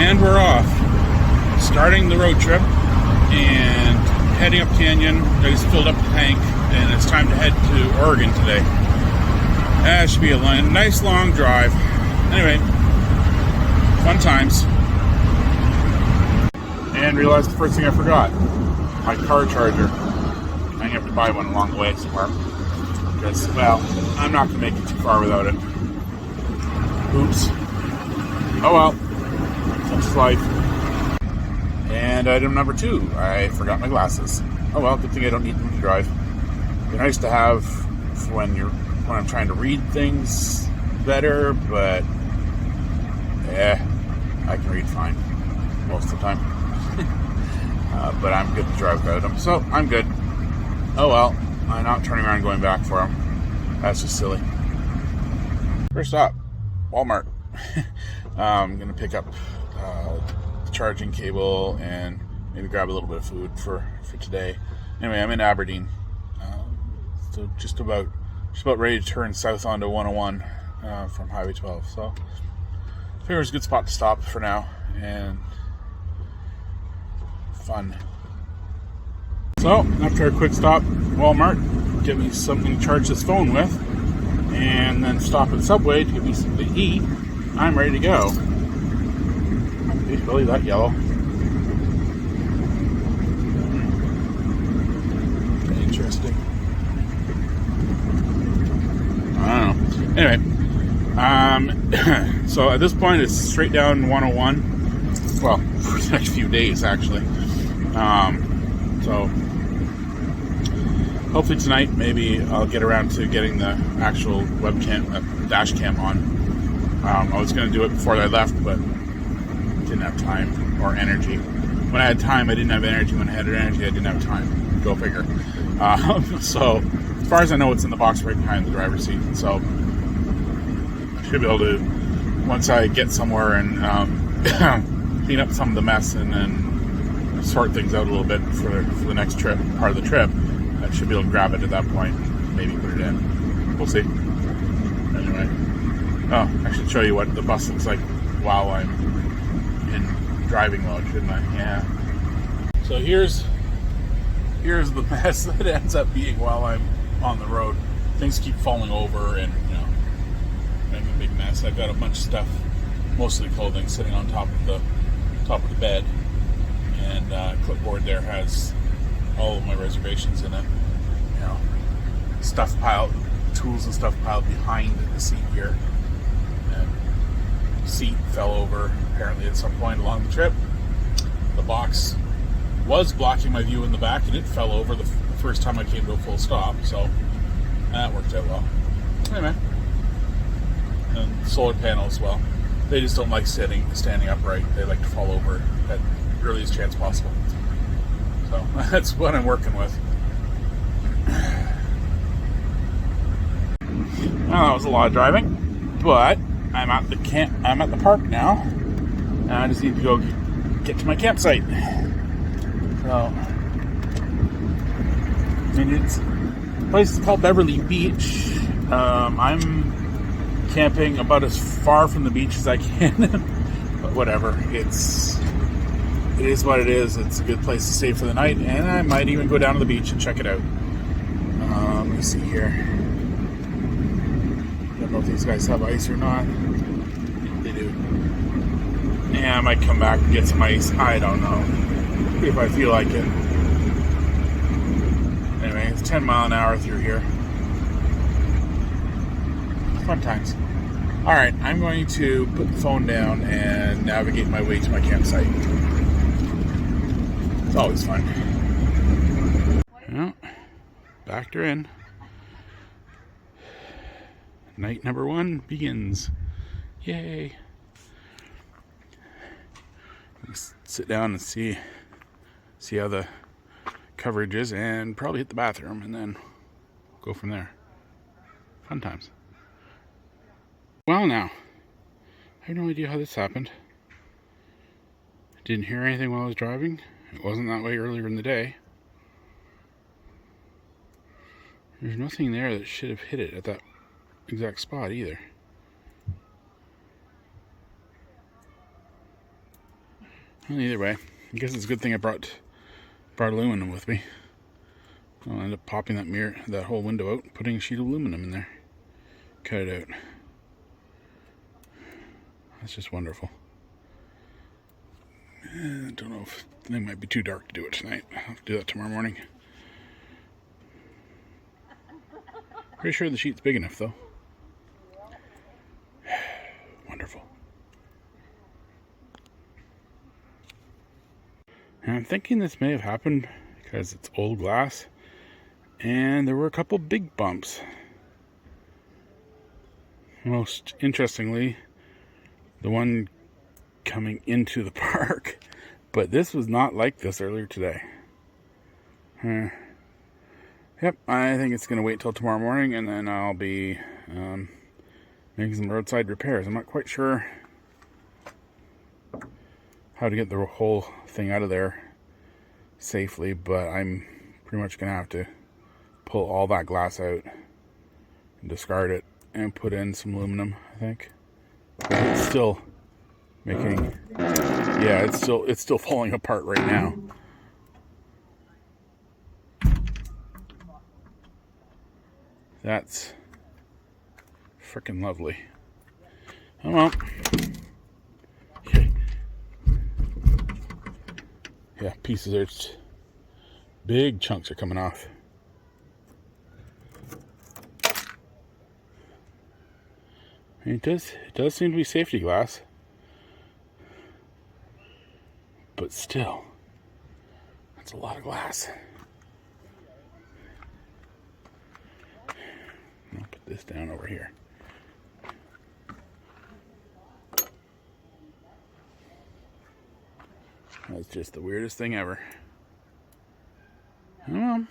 And we're off. Starting the road trip and heading up canyon. I just filled up the tank and it's time to head to Oregon today. That should be a nice long drive. Anyway, fun times. And realized the first thing I forgot. My car charger. I'm going to have to buy one along the way somewhere. Because, well, I'm not going to make it too far without it. Oops. Oh well. Such is life. And item number 2, I forgot my glasses. Oh well, good thing I don't need them to drive. They're nice to have when I'm trying to read things better, but yeah, I can read fine most of the time. But I'm good to drive without them, so I'm good. Oh well, I'm not turning around and going back for them. That's just silly. First up, Walmart. I'm gonna pick up the charging cable and maybe grab a little bit of food for today. Anyway, I'm in Aberdeen, so just about ready to turn south onto 101 from Highway 12. So I figure it's a good spot to stop for now and fun. So after a quick stop, Walmart, get me something to charge this phone with, and then stop at Subway to get me something to eat. I'm ready to go. Is really that yellow? Interesting. I don't know. Anyway, so at this point it's straight down 101. Well, for the next few days actually. So hopefully tonight maybe I'll get around to getting the actual webcam, dash cam on. I was going to do it before I left, but didn't have time or energy. When I had time, I didn't have energy. When I had energy, I didn't have time. Go figure. So as far as I know, it's in the box right behind the driver's seat. So I should be able to, once I get somewhere and clean up some of the mess and then sort things out a little bit for the next trip, part of the trip, I should be able to grab it at that point, maybe put it in. We'll see. Anyway, oh, I should show you what the bus looks like while I'm in driving mode, shouldn't I? Yeah. So here's the mess that ends up being while I'm on the road. Things keep falling over and, I'm a big mess. I've got a bunch of stuff, mostly clothing, sitting on top of the bed. And clipboard there has all of my reservations in it. Stuff piled, tools and stuff piled behind the seat here. And seat fell over apparently at some point along the trip. The box was blocking my view in the back and it fell over the first time I came to a full stop, so that worked out well. Anyway, and solar panel as well. They just don't like standing upright. They like to fall over at the earliest chance possible. So that's what I'm working with. Well, that was a lot of driving, but I'm at the park now, and I just need to go get to my campsite. So, the place is called Beverley Beach. I'm camping about as far from the beach as I can, but whatever. It is what it is. It's a good place to stay for the night, and I might even go down to the beach and check it out. Let me see here. Don't know if these guys have ice or not. They do. Yeah, I might come back and get some ice. I don't know. If I feel like it. Anyway, it's 10 mile an hour through here. Fun times. Alright, I'm going to put the phone down and navigate my way to my campsite. It's always fun. Well, backed her in. Night number 1 begins. Yay. Let's sit down and see how the coverage is and probably hit the bathroom and then go from there. Fun times. Well, now, I have no idea how this happened. I didn't hear anything while I was driving. It wasn't that way earlier in the day. There's nothing there that should have hit it at that exact spot either. Well, either way, I guess it's a good thing I brought aluminum with me. I'll end up popping that whole window out, putting a sheet of aluminum in there. Cut it out. That's just wonderful. I don't know if it might be too dark to do it tonight. I'll have to do that tomorrow morning. Pretty sure the sheet's big enough though. Wonderful. And I'm thinking this may have happened because it's old glass and there were a couple big bumps. Most interestingly, the one coming into the park, but this was not like this earlier today. Yep, I think it's going to wait till tomorrow morning and then I'll be making some roadside repairs. I'm not quite sure how to get the whole thing out of there safely, but I'm pretty much going to have to pull all that glass out and discard it and put in some aluminum, I think. It's still making, yeah, it's still falling apart right now. That's freaking lovely. Oh well. Okay. Yeah, pieces are just, big chunks are coming off. And it does seem to be safety glass. But still, that's a lot of glass. I'll put this down over here. That's just the weirdest thing ever. I don't know.